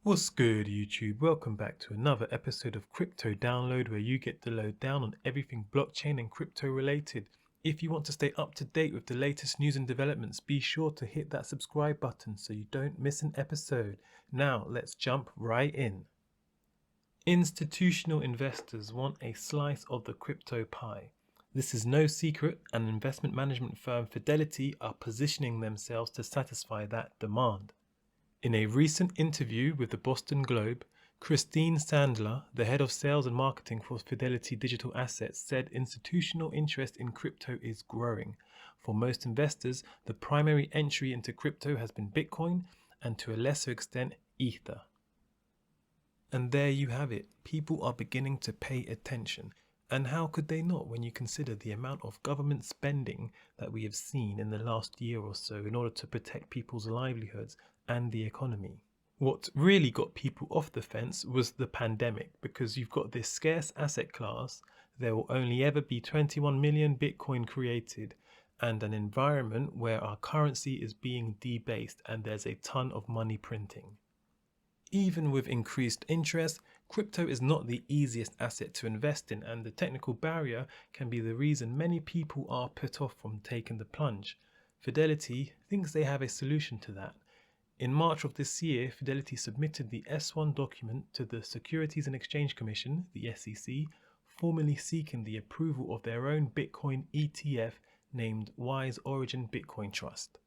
What's good, YouTube? Welcome back to another episode of Crypto Download, where you get the lowdown on everything blockchain and crypto related. If you want to stay up to date with the latest news and developments, be sure to hit that subscribe button so you don't miss an episode. Now, let's jump right in. Institutional investors want a slice of the crypto pie. This is no secret, and investment management firm Fidelity are positioning themselves to satisfy that demand. In a recent interview with the Boston Globe, Christine Sandler, the head of sales and marketing for Fidelity Digital Assets, said institutional interest in crypto is growing. For most investors, the primary entry into crypto has been Bitcoin and to a lesser extent, Ether. And there you have it. People are beginning to pay attention. And how could they not when you consider the amount of government spending that we have seen in the last year or so in order to protect people's livelihoods and the economy? What really got people off the fence was the pandemic, because you've got this scarce asset class, there will only ever be 21 million Bitcoin created, and an environment where our currency is being debased and there's a ton of money printing. Even with increased interest, crypto is not the easiest asset to invest in, and the technical barrier can be the reason many people are put off from taking the plunge. Fidelity thinks they have a solution to that. In March of this year, Fidelity submitted the S1 document to the Securities and Exchange Commission, the SEC, formally seeking the approval of their own Bitcoin ETF named Wise Origin Bitcoin Trust.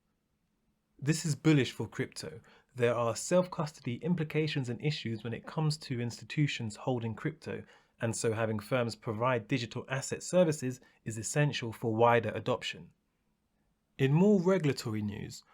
This is bullish for crypto. There are self-custody implications and issues when it comes to institutions holding crypto, and so having firms provide digital asset services is essential for wider adoption. In more regulatory news,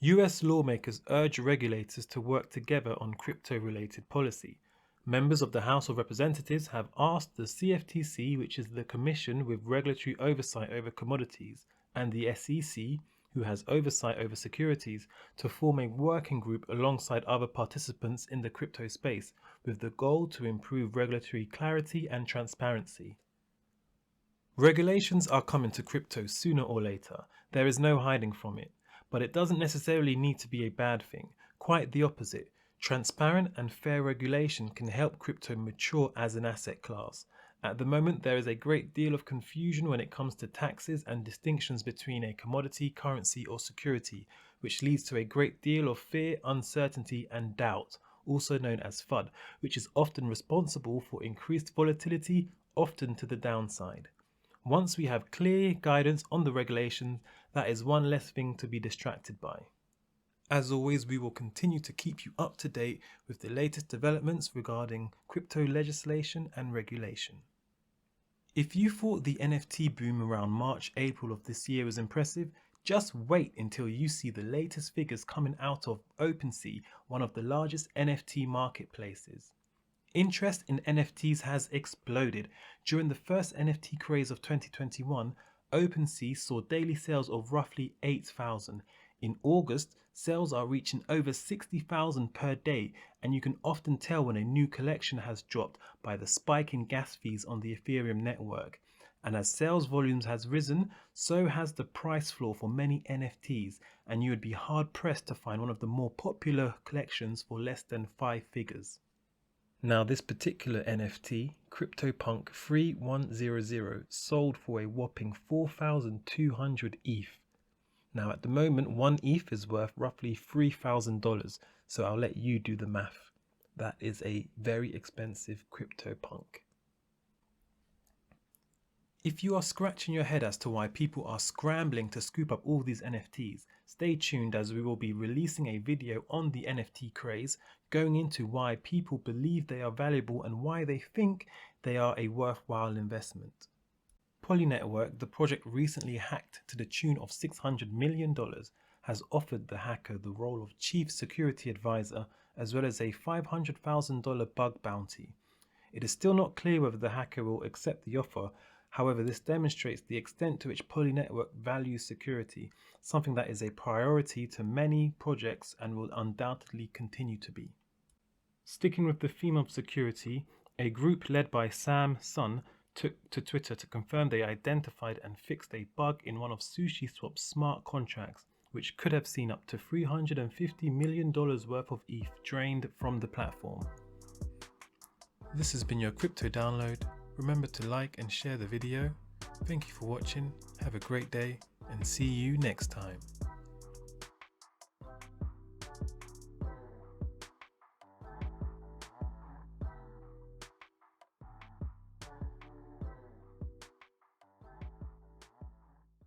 US lawmakers urge regulators to work together on crypto-related policy. Members of the House of Representatives have asked the CFTC, which is the Commission with regulatory oversight over commodities, and the SEC, who has oversight over securities, to form a working group alongside other participants in the crypto space, with the goal to improve regulatory clarity and transparency. Regulations are coming to crypto sooner or later. There is no hiding from it. But it doesn't necessarily need to be a bad thing. Quite the opposite. Transparent and fair regulation can help crypto mature as an asset class. At the moment, there is a great deal of confusion when it comes to taxes and distinctions between a commodity, currency, or security, which leads to a great deal of fear, uncertainty, and doubt, also known as FUD, which is often responsible for increased volatility, often to the downside. Once we have clear guidance on the regulations, that is one less thing to be distracted by. As always, we will continue to keep you up to date with the latest developments regarding crypto legislation and regulation. If you thought the NFT boom around March, April of this year was impressive, just wait until you see the latest figures coming out of OpenSea, one of the largest NFT marketplaces. Interest in NFTs has exploded. During the first NFT craze of 2021, OpenSea saw daily sales of roughly 8,000. In August, sales are reaching over 60,000 per day, and you can often tell when a new collection has dropped by the spike in gas fees on the Ethereum network. And as sales volumes has risen, so has the price floor for many NFTs, and you would be hard pressed to find one of the more popular collections for less than 5 figures. Now, this particular NFT, CryptoPunk 3100, sold for a whopping 4,200 ETH. Now, at the moment, 1 ETH is worth roughly $3,000, so I'll let you do the math. That is a very expensive CryptoPunk. If you are scratching your head as to why people are scrambling to scoop up all these NFTs, stay tuned as we will be releasing a video on the NFT craze, going into why people believe they are valuable and why they think they are a worthwhile investment. Polynetwork, the project recently hacked to the tune of $600 million, has offered the hacker the role of chief security advisor as well as a $500,000 bug bounty. It is still not clear whether the hacker will accept the offer. However, this demonstrates the extent to which Polynetwork values security, something that is a priority to many projects and will undoubtedly continue to be. Sticking with the theme of security, a group led by Sam Sun took to Twitter to confirm they identified and fixed a bug in one of SushiSwap's smart contracts, which could have seen up to $350 million worth of ETH drained from the platform. This has been your crypto download. Remember to like and share the video. Thank you for watching, have a great day, and see you next time.